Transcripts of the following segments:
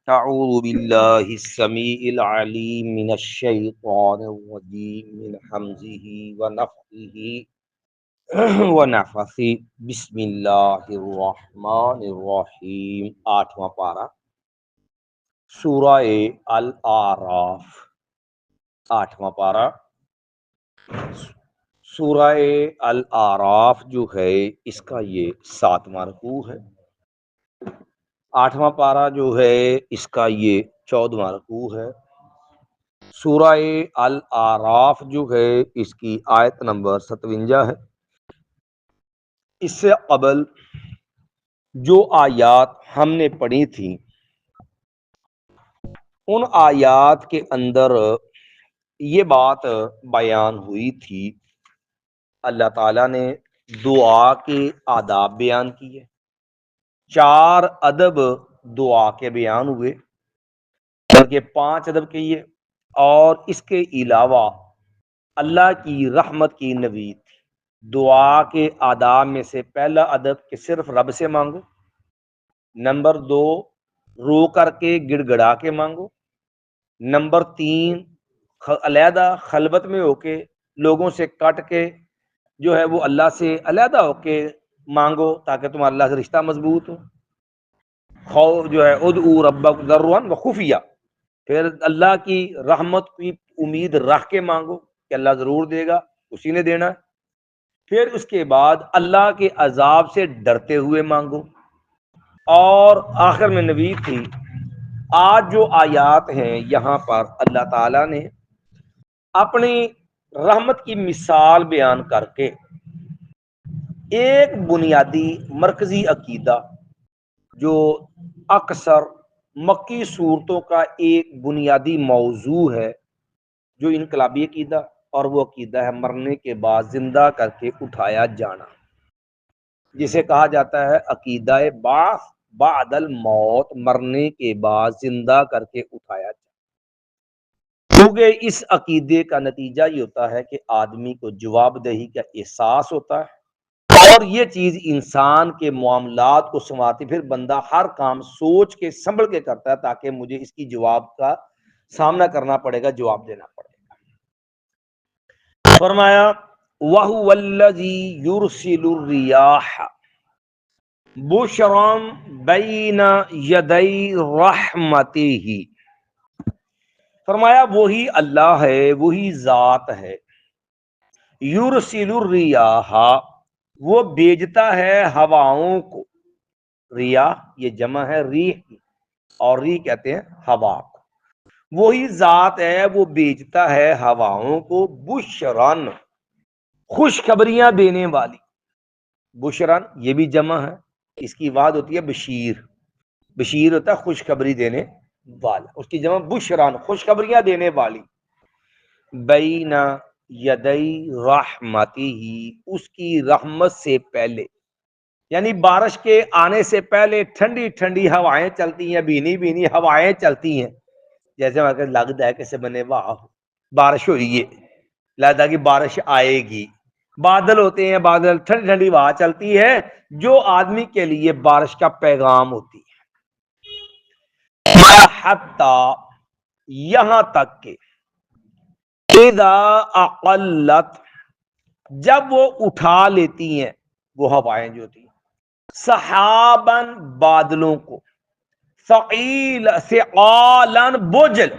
اعوذ باللہ السمیع العلیم من الشیطان الرجیم من حمزہ ونفخہ ونفثہ بسم اللہ الرحمن الرحیم۔ آٹھواں پارہ سورہ الاعراف۔ آٹھواں پارہ سورہ الاعراف جو ہے اس کا یہ 7واں رکوع ہے۔ آٹھواں پارہ جو ہے اس کا یہ 14واں رکوع ہے۔ سورہ الاعراف جو ہے اس کی آیت نمبر 57 ہے۔ اس سے قبل جو آیات ہم نے پڑھی تھیں ان آیات کے اندر یہ بات بیان ہوئی تھی، اللہ تعالیٰ نے دعا کے آداب بیان کیے، 4 ادب دعا کے بیان ہوئے، بلکہ 5 ادب کیے، اور اس کے علاوہ اللہ کی رحمت کی نوید تھی۔ دعا کے آداب میں سے پہلا ادب کہ صرف رب سے مانگو، نمبر 2 رو کر کے گڑ گڑا کے مانگو، نمبر 3 علیحدہ خلوت میں ہو کے لوگوں سے کٹ کے جو ہے وہ اللہ سے علیحدہ ہو کے مانگو تاکہ تمہارا اللہ سے رشتہ مضبوط ہو۔ جو ہے ادعو ربک ضرعا وخفیہ، پھر اللہ کی رحمت کی امید رکھ کے مانگو کہ اللہ ضرور دے گا، اسی نے دینا ہے۔ پھر اس کے بعد اللہ کے عذاب سے ڈرتے ہوئے مانگو، اور آخر میں نوید تھی۔ آج جو آیات ہیں یہاں پر اللہ تعالیٰ نے اپنی رحمت کی مثال بیان کر کے ایک بنیادی مرکزی عقیدہ جو اکثر مکی صورتوں کا ایک بنیادی موضوع ہے، جو انقلابی عقیدہ، اور وہ عقیدہ ہے مرنے کے بعد زندہ کر کے اٹھایا جانا، جسے کہا جاتا ہے عقیدہ بعث بعد الموت، مرنے کے بعد زندہ کر کے اٹھایا جانا۔ کیونکہ اس عقیدے کا نتیجہ یہ ہوتا ہے کہ آدمی کو جواب دہی کا احساس ہوتا ہے، اور یہ چیز انسان کے معاملات کو سنوارتی، پھر بندہ ہر کام سوچ کے سنبھل کے کرتا ہے تاکہ مجھے اس کی جواب کا سامنا کرنا پڑے گا، جواب دینا پڑے گا۔ فرمایا وَهُوَ الَّذِي يُرْسِلُ الرِّيَاحَ بُشْرًا بَيْنَ يَدَيْ رَحْمَتِهِ۔ فرمایا وہی اللہ ہے، وہی ذات ہے، یرسل الریاح، وہ بھیجتا ہے ہواؤں کو۔ ریاح یہ جمع ہے ریح کی، اور ریح کہتے ہیں ہوا کو۔ وہی ذات ہے، وہ بھیجتا ہے ہواؤں کو، بشرن خوشخبریاں دینے والی۔ بشرن یہ بھی جمع ہے، اس کی واد ہوتی ہے بشیر، بشیر ہوتا ہے خوشخبری دینے والا، اس کی جمع بشران خوشخبریاں دینے والی۔ بین یدی رحمتی ہی، اس کی رحمت سے پہلے، یعنی بارش کے آنے سے پہلے ٹھنڈی ٹھنڈی ہوائیں چلتی ہیں، بھینی بھینی ہوائیں چلتی ہیں، جیسے وہاں لگتا ہے کہ سے بنے واہ بارش ہوئی ہے، لگتا کہ بارش آئے گی، بادل ہوتے ہیں، بادل ٹھنڈی ٹھنڈی ہوا چلتی ہے جو آدمی کے لیے بارش کا پیغام ہوتی ہے۔ حتی یہاں تک کہ اذا اقلت جب وہ اٹھا لیتی ہیں، وہ ہوائیں جو ہوتی ہیں، سحابن بادلوں کو، ثقالا بوجھل،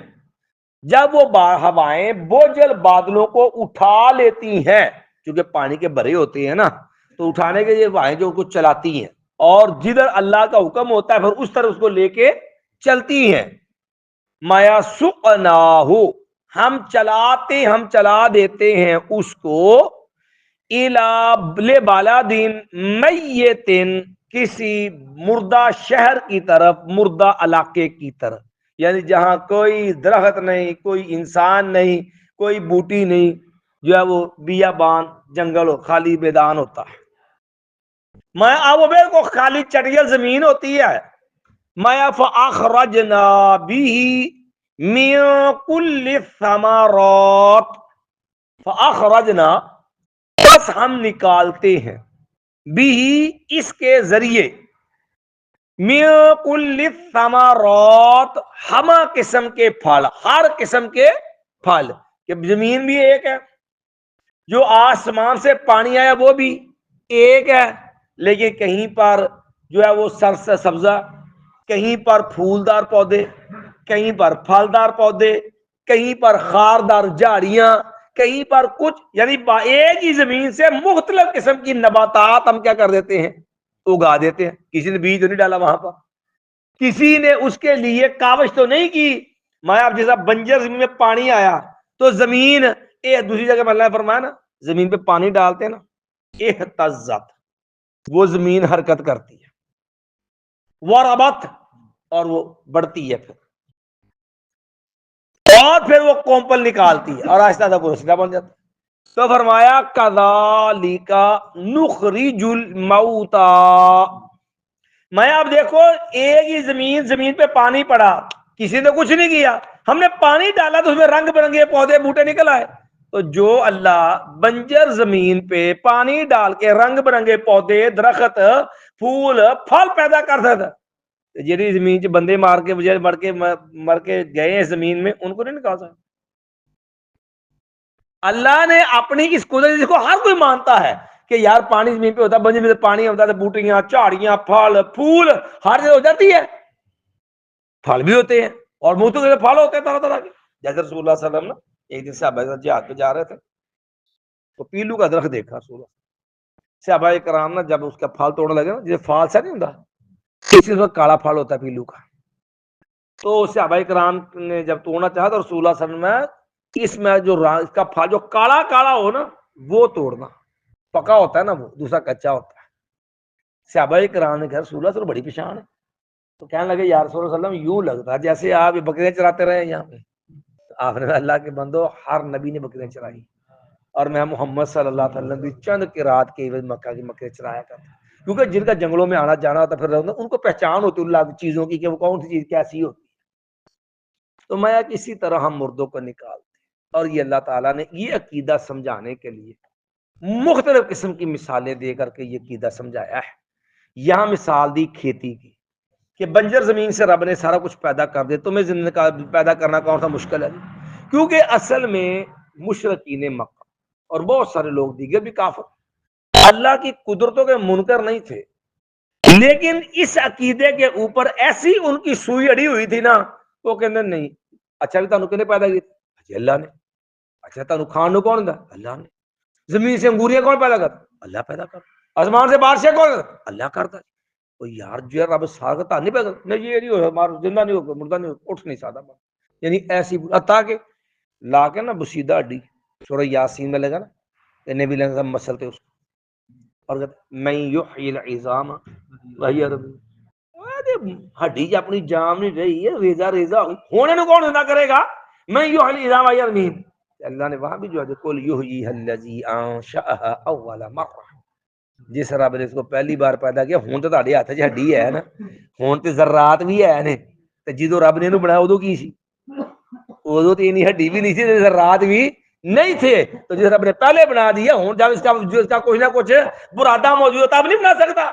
جب وہ ہوائیں بوجھل بادلوں کو اٹھا لیتی ہیں، کیونکہ پانی کے بھرے ہوتے ہیں نا، تو اٹھانے کے لیے ہوائیں جو کو چلاتی ہیں، اور جدھر اللہ کا حکم ہوتا ہے پھر اس طرح اس کو لے کے چلتی ہیں۔ مایا سقناہ، ہم چلا دیتے ہیں اس کو، الی بالادین میتن، کسی مردہ شہر کی طرف، مردہ علاقے کی طرف، یعنی جہاں کوئی درخت نہیں، کوئی انسان نہیں، کوئی بوٹی نہیں، جو ہے وہ بیابان جنگل ہو، خالی میدان ہوتا ہے۔ میں وہ بالکل خالی چٹیل زمین ہوتی ہے۔ مَا فَأَخْرَجْنَا بِهِ مِن كُلِّ الثَّمَرَاتِ، فَأَخْرَجْنَا بس ہم نکالتے ہیں، بھی اس کے ذریعے، من کل الثمرات، ہمہ قسم کے پھل، ہر قسم کے پھل، کہ زمین بھی ایک ہے، جو آسمان سے پانی آیا وہ بھی ایک ہے، لیکن کہیں پر جو ہے وہ سبز سبزہ، کہیں پر پھولدار پودے، کہیں پر پھلدار پودے، کہیں پر خاردار جھاڑیاں، کہیں پر کچھ، یعنی ایک ہی زمین سے مختلف قسم کی نباتات ہم کیا کر دیتے ہیں، اگا دیتے ہیں۔ کسی نے بیج تو نہیں ڈالا وہاں پر، کسی نے اس کے لیے کاوش تو نہیں کی۔ میں اب جیسا بنجر زمین میں پانی آیا تو زمین دوسری جگہ میں اللہ نے فرمایا نا، زمین پہ پانی ڈالتے ہیں نا، اہتزت، وہ زمین حرکت کرتی ہے، وربت، اور وہ بڑھتی ہے، اور پھر وہ کومپل نکالتی ہے اور آہستہ آہستہ پورا سیدھا بن جاتا ہے۔ تو فرمایا کذالک نخرج الموتا، میں اب دیکھو ایک ہی زمین پہ پانی پڑا، کسی نے کچھ نہیں کیا، ہم نے پانی ڈالا تو اس میں رنگ برنگے پودے بوٹے نکل آئے۔ تو جو اللہ بنجر زمین پہ پانی ڈال کے رنگ برنگے پودے، درخت، پھول، پھل پیدا کر سکتا، جی زمین چ بندے مار کے بجائے مر کے گئے ہیں زمین میں، ان کو نہیں نکال سکتا۔ اللہ نے اپنی اس قدرت، جس کو ہر کوئی مانتا ہے کہ یار پانی زمین پہ ہوتا ہے، بنجر میں پانی ہوتا ہے، بوٹیاں، جھاڑیاں، پھل پھول ہر جگہ ہو جاتی ہے، پھل بھی ہوتے ہیں اور مختلف پھل ہوتے ہیں طرح طرح کے۔ جیسے رسول اللہ صلی اللہ علیہ وسلم نا ایک دن صحابہ کے ساتھ جہاد پہ جا رہے تھے، تو پیلو کا درخت دیکھا رسول اللہ صحابہ کرام نا، جب اس کا پھل توڑنے لگے نا، جیسے پھال سا نہیں ہوتا، کسی میں کالا پھل ہوتا ہے پیلو کا، تو صحابہ کرام نے جب توڑنا چاہا تو رسول اللہ صلی اللہ علیہ وسلم اس میں جو اس کا پھل جو کالا کالا ہو نا وہ توڑنا، پکا ہوتا ہے نا وہ، دوسرا کچا ہوتا ہے۔ صحابہ کرام نے کہا رسول اللہ صلی اللہ علیہ وسلم بڑی پہچان ہے، تو کہنے لگے یا رسول اللہ صلی اللہ علیہ وسلم یوں لگتا ہے جیسے آپ بکریاں چراتے رہے ہیں یہاں پہ۔ آپ نے اللہ کے بندو، ہر نبی نے بکریاں چرائی، اور میں محمد صلی اللہ علیہ وسلم کی چند قرات کے عوض مکہ کی بکریاں چرایا کرتا، کیونکہ جن کا جنگلوں میں آنا جانا ہوتا پھر ان کو پہچان ہوتی اللہ کی چیزوں کی کہ وہ کون سی چیز کیسی ہوتی ہے۔ تو میں اسی طرح ہم مردوں کو نکالتے، اور یہ اللہ تعالیٰ نے یہ عقیدہ سمجھانے کے لیے مختلف قسم کی مثالیں دے کر کے یہ عقیدہ سمجھایا ہے۔ یہاں مثال دی کھیتی کی کہ بنجر زمین سے رب نے سارا کچھ پیدا کر دیا، تمہیں زندگی کا پیدا کرنا کون سا مشکل ہے؟ کیونکہ اصل میں مشرکین مکہ اور بہت سارے لوگ دیگر بھی کافر اللہ کی قدرتوں کے منکر نہیں تھے، لیکن اس عقیدے کے اوپر ایسی ان کی سوئی اڑی ہوئی تھی نا، وہ کہتے نہیں اچھا بھی تانوں کنے پیدا کیا؟ اللہ نے۔ اچھا تانوں کھان نو کون دا؟ اللہ نے۔ زمین سے انگوریاں کون پیدا کرتا؟ اللہ پیدا کرتا۔ آسمان سے بارشیں کون کرتا؟ اللہ کرتا۔ تو یار جو ہے رب سارا کا نہیں پیدا، نہیں یہ نہیں ہوگا، ہمارا زندہ نہیں ہوگا، مردہ نہیں ہوگا، اٹھ نہیں سکتا، یعنی ایسی عطا کے لا کے نا بسیدہ ہڈی سورہ یاسین میں لگا نا، انہیں بھی لگا مسلتے اس کو، اور کہتے میں یحیی العظام وہی رمیم، ہڈی جی اپنی جان نہیں رہی ہے، ریزہ ریزہ ہونے کو کون زندہ کرے گا؟ میں یحیی العظام وہی رمیم۔ اللہ نے وہاں بھی جو ہے قل یحییھا الذی انشأھا اول مرہ، جس رب نے اس کو پہلی بار پیدا کیا، ہون تو تہاڈے ہاتھ 'چ ہڈی ہے نا، ہون تے ذرات بھی ہے نے، تے جدوں رب نے اینو بنایا ادوں کی سی؟ ادوں تے اینی ہڈی بھی نہیں تھی، ذرات بھی نہیں تھے، تو جس رب نے پہلے بنا دیا، ہون جب اس کا کچھ نہ کچھ برادہ موجود ہوتا اب نہیں بنا سکتا۔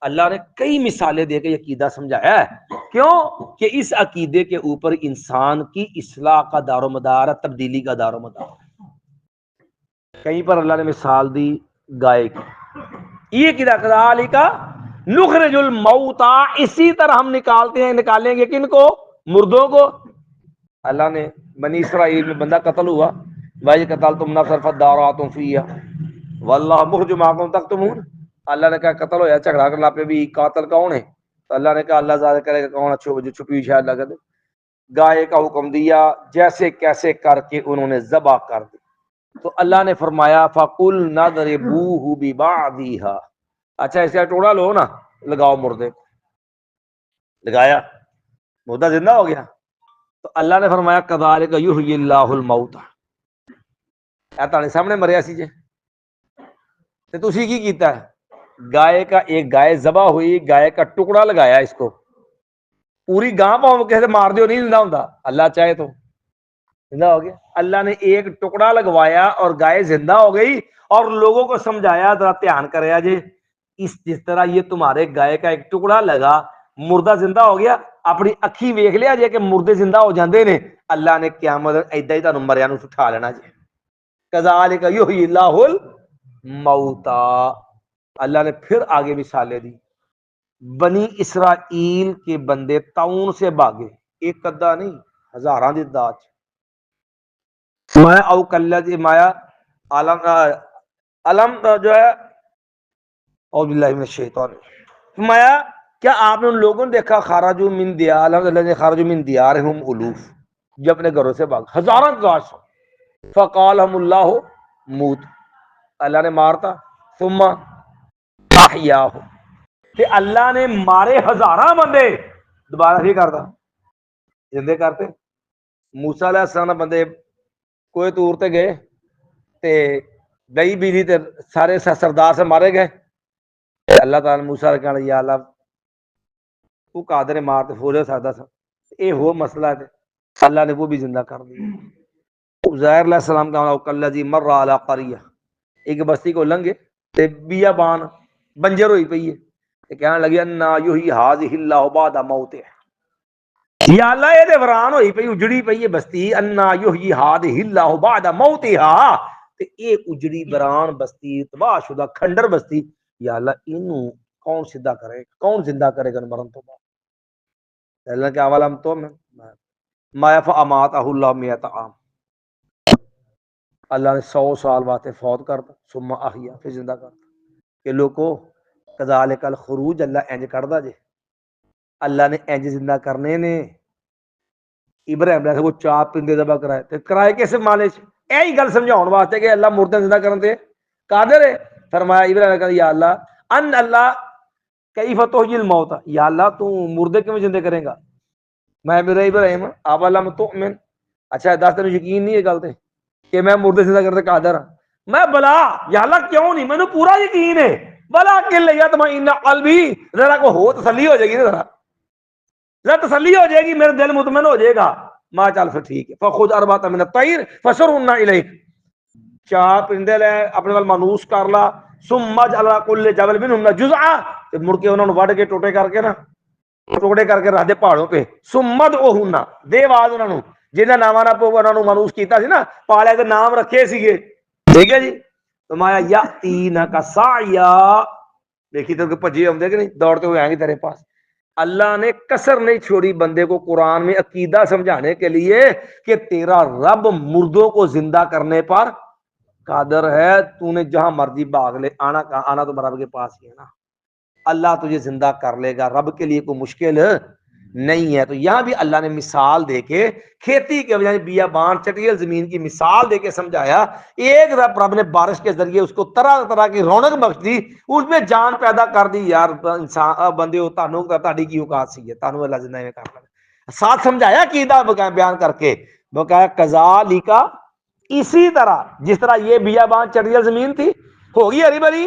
اللہ نے کئی مثالیں دے کے یہ عقیدہ سمجھایا ہے، کیوں کہ اس عقیدے کے اوپر انسان کی اصلاح کا دار و مدار ہے، تبدیلی کا دار و مدار ہے۔ کہیں پر اللہ نے مثال دی گائے کی، یہ عقیدہ کذالک نخرج الموتا، اسی طرح ہم نکالتے ہیں، نکالیں گے کن کو؟ مردوں کو۔ اللہ نے بنی اسرائیل میں بندہ قتل ہوا، وَإِذْ قَتَلْتُمْ نَفْسًا فَادَّارَأْتُمْ فِيهَا وَاللَّهُ مُخْرِجٌ مَا كُنتُمْ تَكْتُمُونَ۔ اللہ نے کہا قتل ہوا، جھگڑا کر لاپے بھی قاتل کون ہے؟ تو اللہ نے کہا اللہ ظاہر کرے گا کون اچھو جو چھپی ہوئی شاید لگا دے۔ گائے کا حکم دیا، جیسے کیسے کر کے انہوں نے ذبح کر دی، تو اللہ نے فرمایا فَقُلْنَا اضْرِبُوهُ بِبَعْضِهَا، اچھا اس کا ٹوڑا لو نا، لگاؤ مردے، لگایا، مردہ زندہ ہو گیا۔ تو اللہ نے فرمایا کذالک یحیی اللہ الموتى، اے تاڑے سامنے مریا سی جے تے تسی کی کیتا ہے؟ گائے کا ایک گائے ذبح ہوئی، گائے کا ٹکڑا لگایا، اس کو پوری گاں پاؤں کہتے مار دیو نہیں زندہ ہوندا، اللہ چاہے تو زندہ ہو گیا۔ اللہ نے ایک ٹکڑا لگوایا اور گائے زندہ ہو گئی، اور لوگوں کو سمجھایا ذرا دھیان کریا جی، جس طرح یہ تمہارے گائے کا ایک ٹکڑا لگا مردہ زندہ ہو گیا, اپنی اکھی ویکھ لیا جے کہ مردے زندہ ہو جاندے نے, اللہ نے قیامت ایدا ہی تانوں مریا نوں اٹھا لینا جی. کذالک یحیی اللہ الموتا. اللہ نے پھر آگے مثالیں دی. بنی اسرائیل کے بندے طاعون سے بھاگے, ایک کدا نہیں ہزاراں دی تعداد. مایا او کلذی مایا علم جو ہے اعوذ باللہ من الشیطان. مایا کیا آپ نے ان لوگوں نے دیکھا خرجوا من دیارہم الذین خرجوا من دیارہم الوف, جو اپنے گھروں سے بھاگ ہزاراں تعداد سے. فقالہم اللہ موت, اللہ نے مارتا. ثم احیاہم, کہ اللہ نے مارے ہزاراں بندے دوبارہ نہیں کرتا, زندے کرتے. موسیٰ علیہ السلام نے بندے کوئی طور تے گئے تے گئی بیوی تے سارے سردار سے مارے گئے. اللہ تعالی موسیٰ نے کہا یا اللہ تو قادر مار تے ہو سکتا سا, اے ہو مسئلہ ہے. اللہ نے وہ بھی زندہ کر دیا. عزیر علیہ السلام کا کلذی مر علی قریہ, ایک بستی کو لنگے تے بیابان بنجر ہوئی پئی ہے, تے کہنے لگی انا یحیی ھذہ اللہ بعد موتہ, یا اللہ یہ تے ویران ہوئی پئی اجڑی پئی ہے بستی. انا یحیی ھذہ اللہ بعد موتہا, تے اے اجڑی ویران بستی تباہ شدہ کھنڈر بستی, یا اللہ اینوں کون سیدھا کرے گا, کون زندہ کرے گا مرن تو بعد. اللہ کے اولم تو ما فاماتہ اللہ مئۃ عام, اللہ نے 100 سال واسطے فوت کرتا. ثم احیا, پھر زندہ کرتا. کہ لوگو کذالک الخروج, اللہ انج کردا جے, اللہ نے انج زندہ کرنے نے. ابراہیم علیہ وہ چار پرندے ذبح کرائے, تے کرائے کیسے مالے چ, یہی گل سمجھاؤن واسطے کہ اللہ مردے زندہ کرن تے قادر ہے. فرمایا ابراہیم نے کہا یا اللہ ان اللہ کیف تحیی الموتى, یا اللہ تو مردے کیوں زندہ کرے گا. میں میرا ابراہیم اولم تؤمن, اچھا دس تینوں یقین نہیں ہے گل تے کہ میں مردے زندہ کرنے قادر ہوں. میں بلا یا اللہ کیوں نہیں, مینوں پورا یقین ہے. بلا کل یطمئن قلبی, ذرا کو ہو تسلی ہو جائے گی, ذرا تسلی ہو جائے گی, میرا دل مطمئن ہو جائے گا. ماں چل پھر ٹھیک ہے. فخذ اربعۃ من الطیر فصرهن الیک, چار پرندے لے اپنے وال مانوس کر لا. ثم اجعل كل جبل منهن جزءا, مڑ کے انہوں نے وڈ کے ٹوٹے کر کے نا ٹکڑے کر کے رکھ دے پہاڑوں پہ. ثم ادعوهن, دے آواز انہوں نے جنہاں ناماں نہ پو انہوں نے مانوس کیتا سی نا, پالے دے نام رکھے سیگے, ٹھیک ہے جی. تو مایا یاتینک سعیا, دیکھی تو کہ بھجے آندے کہ نہیں, دوڑتے ہوئے آئیں گے تیرے پاس. اللہ نے کسر نہیں چھوڑی بندے کو قرآن میں عقیدہ سمجھانے کے لیے کہ تیرا رب مردوں کو زندہ کرنے پر قادر ہے. تو نے جہاں مرضی بھاگ لے, آنا تو رب کے پاس ہی ہے نا. اللہ تجھے زندہ کر لے گا, رب کے لیے کوئی مشکل نہیں ہے. تو یہاں بھی اللہ نے مثال دے کے کھیتی کے بجائے بیابان چٹیل زمین کی مثال دے کے سمجھایا. ایک رب نے بارش کے ذریعے اس کو طرح طرح کی رونق بخش دی, اس میں جان پیدا کر دی. یار انسان بندے ہو, تانوں تہاڈی کی اوقات سی ہے, تانوں اللہ زندہ میں کر لے. ساتھ سمجھایا عقیدہ بیان کر کے, بقایا کذالک, اسی طرح جس طرح یہ بیابان چٹیل زمین تھی ہوگی ہری بھری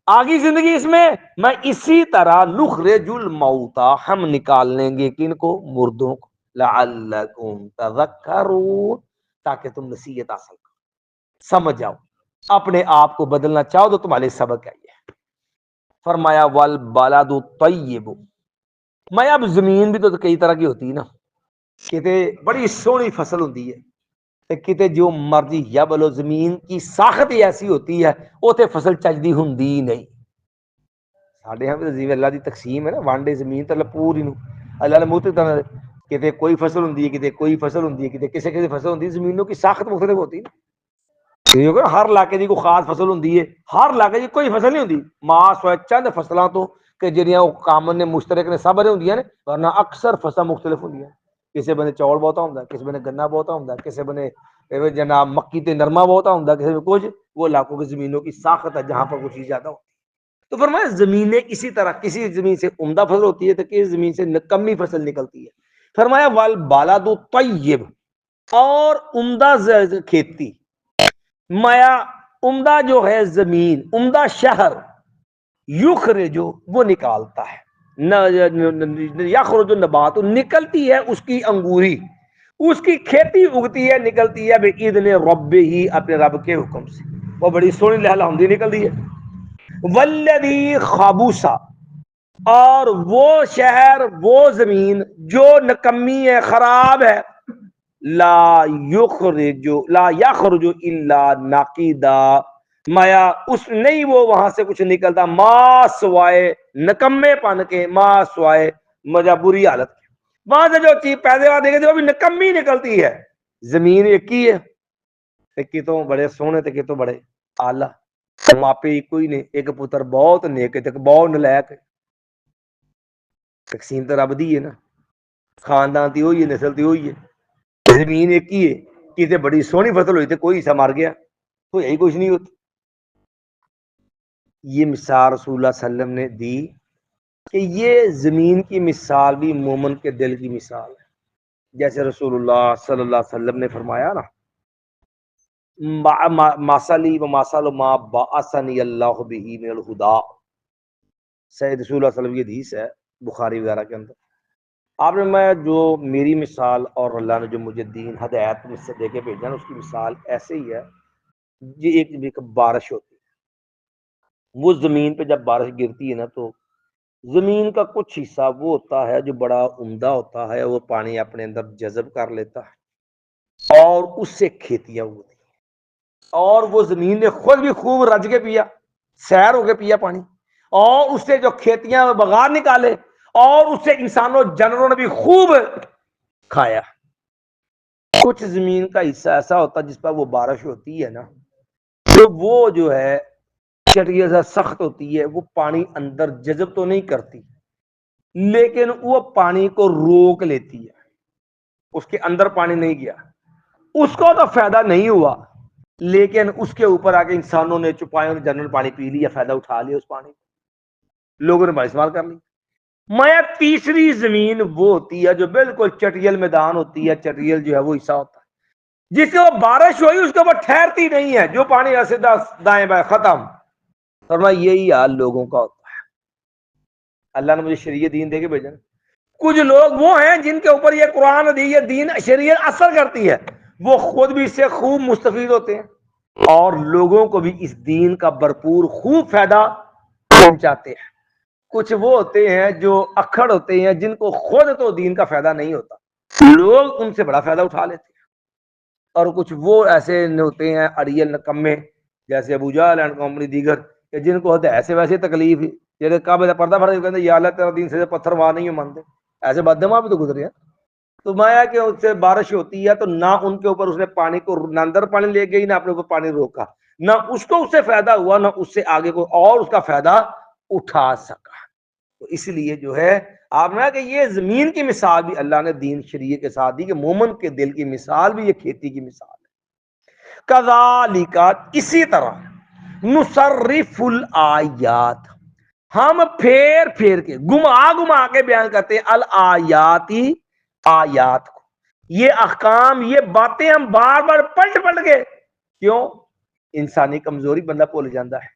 آگی زندگی اس میں اسی طرح نخرج الموتى, ہم نکال لیں گے کن کو, مردوں کو. لعلکم تذکرون, تاکہ تم نصیحت حاصل کرو, سمجھ جاؤ, اپنے آپ کو بدلنا چاہو تو تمہارے سبق ہے. فرمایا والبلد الطیب, میں اب زمین بھی تو کئی طرح کی ہوتی ہے نا, کتے بڑی سونی فصل ہوتی ہے, کتے جو مرضی یا بولو زمین کی ساخت ہی ایسی ہوتی ہے اوتے فصل چجدی ہوندی نہیں. ساڈے ہاں بھی اللہ دی تقسیم ہے نا, وانڈے زمین تے پوری نو اللہ نے موت کتے کوئی فصل ہوندی ہے, کتے کوئی فصل ہوندی ہے, کتے کسے کسے فصل ہوندی ہے. زمینوں کی ساخت مختلف ہوتی ہے نا, ہر علاقے دی کوئی خاص فصل ہوندی ہے, ہر علاقے دی کوئی فصل نہیں ہوندی. ماں سوائے چند فصلاں تو کہ جہاں کامن نے مشترک نے سب ہوندیاں نے, ورنہ اکثر فصل مختلف ہوندیاں. کسی بنے چول بہتا ہوندا ہے, کسی بنے گنا بہتا ہوندا ہے, کسی بنے جناب مکی تے نرما بہتا ہوندا ہے, کسی میں کچھ. وہ علاقوں کی زمینوں کی ساخت ہے جہاں پر کچھ چیز زیادہ ہوتی ہے. تو فرمایا زمینیں اسی طرح, کسی زمین سے عمدہ فصل ہوتی ہے تو کسی زمین سے کمی فصل نکلتی ہے. فرمایا والبلد الطیب, اور عمدہ کھیتی, مایا عمدہ جو ہے زمین, عمدہ شہر, یخرجو وہ نکالتا ہے, یخرج النبات نکلتی ہے اس کی انگوری, اس کی کھیتی اگتی ہے نکلتی ہے بِإِذْنِ رَبِّهِ, اپنے رب کے حکم سے. وہ بڑی سونی لہلا ہوندی نکلتی ہے. والذی خبوسا، اور وہ شہر وہ زمین جو نکمی ہے، خراب ہے، لا یخرج الا ناقیدا، مایا اس نہیں وہ وہاں سے کچھ نکلتا ما سوائے نکمے پن کے، ما سوائے مجا بری حالت کے، وہاں سے جو چیز پیداوار دیکھے تھے وہ بھی نکمی نکلتی ہے۔ زمین ایک ہی ہے، ایک تو بڑے سونے تے تو بڑے آلہ، ماپے کوئی نہیں، ایک پتر بہت نیک تے بہت نلائق ہے، تقسیم تو رب دی ہے نا، خاندان دی ہوئی ہے، نسل دی ہوئی ہے، زمین ایک ہی ہے، کسی بڑی سونی فصل ہوئی تھی کوئی حصہ مر گیا تو یہی کچھ نہیں ہوتا۔ یہ مثال رسول اللہ صلی اللہ علیہ وسلم نے دی کہ یہ زمین کی مثال بھی مومن کے دل کی مثال ہے، جیسے رسول اللہ صلی اللہ علیہ وسلم نے فرمایا نا، ماسلی و ماسل ما بعثنی اللہ بہ من الہدا، سید رسول اللہ صلی اللہ علیہ وسلم کی حدیث ہے بخاری وغیرہ کے اندر، آپ نے میں جو میری مثال اور اللہ نے جو مجھے دین ہدایت مجھ سے دے کے بھیجا نا، اس کی مثال ایسے ہی ہے، یہ ایک بارش ہوتی ہے، وہ زمین پہ جب بارش گرتی ہے نا تو زمین کا کچھ حصہ وہ ہوتا ہے جو بڑا عمدہ ہوتا ہے، وہ پانی اپنے اندر جذب کر لیتا ہے اور اس سے کھیتیاں ہوتی ہیں، اور وہ زمین نے خود بھی خوب رج کے پیا، سیر ہو کے پیا پانی، اور اس سے جو کھیتیاں بغار نکالے، اور اس سے انسانوں جانوروں نے بھی خوب کھایا۔ کچھ زمین کا حصہ ایسا ہوتا جس پر وہ بارش ہوتی ہے نا تو وہ جو ہے چٹیا سا سخت ہوتی ہے، وہ پانی اندر جذب تو نہیں کرتی لیکن وہ پانی کو روک لیتی ہے، اس کے اندر پانی نہیں گیا، اس کو تو فائدہ نہیں ہوا، لیکن اس کے اوپر آ کے انسانوں نے چپائے جنرل پانی پی لیا، فائدہ اٹھا لیا، اس پانی لوگوں نے بڑا استعمال کر لی۔ مایا تیسری زمین وہ ہوتی ہے جو بالکل چٹیل میدان ہوتی ہے، چٹیل جو ہے وہ حصہ ہوتا ہے جس کے وہ بارش ہوئی اس کے اوپر ٹھہرتی نہیں ہے، جو پانی ایسے دائیں بائیں ختم، فرمایا یہی حال لوگوں کا ہوتا ہے۔ اللہ نے مجھے شریعت دین دے کے بھیجا، کچھ لوگ وہ ہیں جن کے اوپر یہ قرآن یہ دین شریعت اثر کرتی ہے، وہ خود بھی اس سے خوب مستفید ہوتے ہیں اور لوگوں کو بھی اس دین کا بھرپور خوب فائدہ پہنچاتے ہیں۔ کچھ وہ ہوتے ہیں جو اکھڑ ہوتے ہیں جن کو خود تو دین کا فائدہ نہیں ہوتا، لوگ ان سے بڑا فائدہ اٹھا لیتے ہیں، اور کچھ وہ ایسے ہوتے ہیں اڑیل نکمے جیسے ابو جہل اینڈ کمپنی دیگر کہ جن کو ہوتا ہے ایسے ویسے تکلیف ہی، جیسے کعبے کا پردہ پھڑ کے یا اللہ تیرا دین سے پتھر وہاں نہیں مانتے، ایسے بدعماں بھی تو گزرے ہیں۔ تو مایا کہ اس سے بارش ہوتی ہے تو نہ ان کے اوپر اس نے پانی کو نہ اندر پانی لے گئی، نہ اپنے اوپر پانی روکا، نہ اس کو اس سے فائدہ ہوا، نہ اس سے آگے کوئی اور اس کا فائدہ اٹھا سکا۔ تو اس لیے جو ہے آپ نے کہ یہ زمین کی مثال بھی اللہ نے دین شریعت کے ساتھ دی کہ مومن کے دل کی مثال بھی یہ کھیتی کی مثال ہے۔ کذالک، اسی طرح، نصرف الآیات، ہم پھیر پھیر کے گما کے بیان کرتے ہیں، الآیاتی، آیات کو، یہ احکام یہ باتیں ہم بار بار پلٹ پلٹ کے، کیوں؟ انسانی کمزوری بندہ بھول جاتا ہے،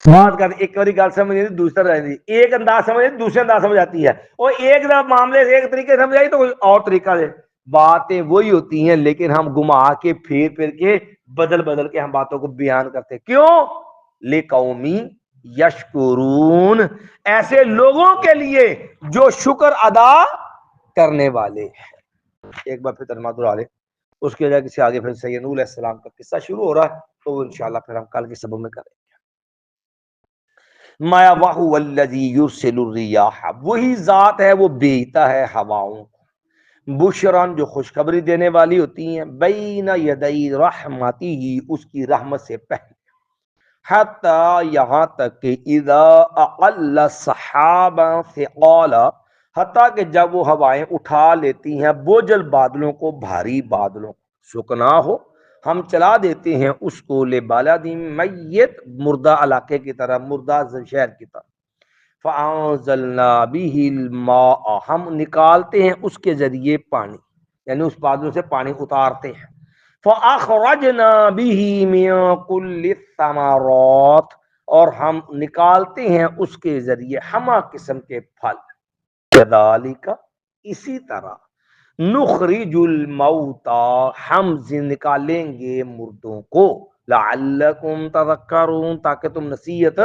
بات کر ایک باری گل سمجھ نہیں دوسرا رہتی، ایک انداز سمجھ دوسرے انداز سمجھ آتی ہے، اور ایک معاملے سے ایک طریقے سمجھ آئی تو کوئی اور طریقہ دے، باتیں وہی ہوتی ہیں لیکن ہم گما کے پھیر پھیر کے بدل بدل کے ہم باتوں کو بیان کرتے، کیوں؟ لقومی یشکرون، ایسے لوگوں کے لیے جو شکر ادا کرنے والے ہیں۔ ایک بار پھر ترجمہ دہرا لیں، اس کے جگہ سے آگے پھر سید نوح علیہ السلام کا قصہ شروع ہو رہا ہے تو انشاءاللہ پھر ہم کل کے سبق میں کریں گے۔ مایا وَهُوَ الَّذِي يُرْسِلُ الرِّيَاحَ، وہی ذات ہے وہ بھیجتا ہے ہواؤں، بشران جو خوشخبری دینے والی ہوتی ہیں، بین یدئی رحمتی ہی، اس کی رحمت سے پہلے، حتی یہاں تک کہ اذا اقل صحابا ثقالا، حتیٰ کہ جب وہ ہوائیں اٹھا لیتی ہیں بوجھل بادلوں کو، بھاری بادلوں کو، سکنا ہو ہم چلا دیتے ہیں اس کو، لے بالادی میت، مردہ علاقے کی طرح، مردہ شہر کی طرح، فانزلنا به الماء، ہم نکالتے ہیں اس کے ذریعے پانی، یعنی اس بادلوں سے پانی اتارتے ہیں، فاخرجنا به من كل الثمرات، اور ہم نکالتے ہیں اس کے ذریعے ہمہ قسم کے پھل، کذالک، اسی طرح، نخرج الموتا، ہم نکالیں گے مردوں کو، لعلکم تذکرون، تاکہ تم نصیحت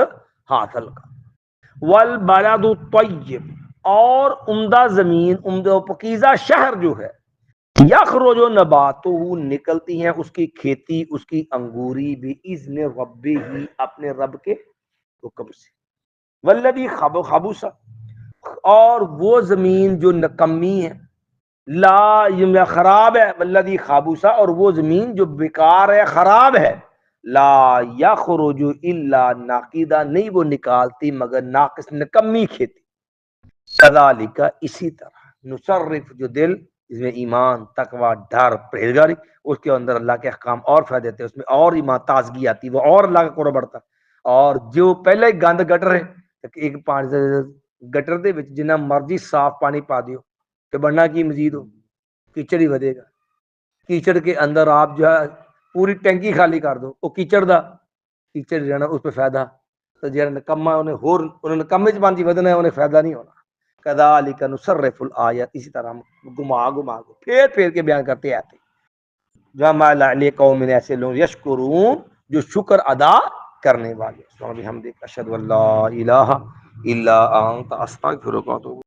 ہاتھ ہلکا، والبلد الطیب، اور عمدہ زمین، عمدہ و پکیزہ شہر جو ہے، یخرج نباتہ، نکلتی ہیں اس کی کھیتی، اس کی انگوری، باذن ربہ، اپنے رب کے حکم سے، والذی خبث، اور وہ زمین جو نکمی ہے، لا یہ خراب ہے، والذی خبث، اور وہ زمین جو بیکار ہے، خراب ہے، لا یخرج الا ناقدا، نہیں وہ نکالتی مگر ناقص، نکمی کھیتی، کذالک، اسی طرح، نصرف، جو دل جس میں ایمان، تقوی، ڈر، پرہیزگاری، اس کے اندر اللہ کے احکام اور فائدے دیتے ہیں، اس میں اور ایمان تازگی آتی، وہ اور اللہ کا قرب بڑھتا، اور جو پہلے ہی گند گٹر ہے، ایک پانی گٹر دے وچ جنہ مرضی صاف پانی پا دیو کہ بننا کی مزید ہو، کیچڑ ہی ودے گا، کیچڑ کے اندر آپ جو ہے پوری ٹینکی خالی کر دو، وہ کیچڑ دا کیچڑ جانا اس پہ فائدہ، تو جہاں نکما انہیں نکمے چ بانتی ودنا ہے، انہیں فائدہ نہیں ہونا، کذالک نصرف الآیات، اسی طرح ہم گھما گھما کے پھیر پھیر کے بیان کرتے آتے، جمع لعلی قوم، ایسے لوگ، یشکرون، جو شکر ادا کرنے والے، سبحان بحمدک، اشہد ان لا الہ الا انت، استغفرک و اتوب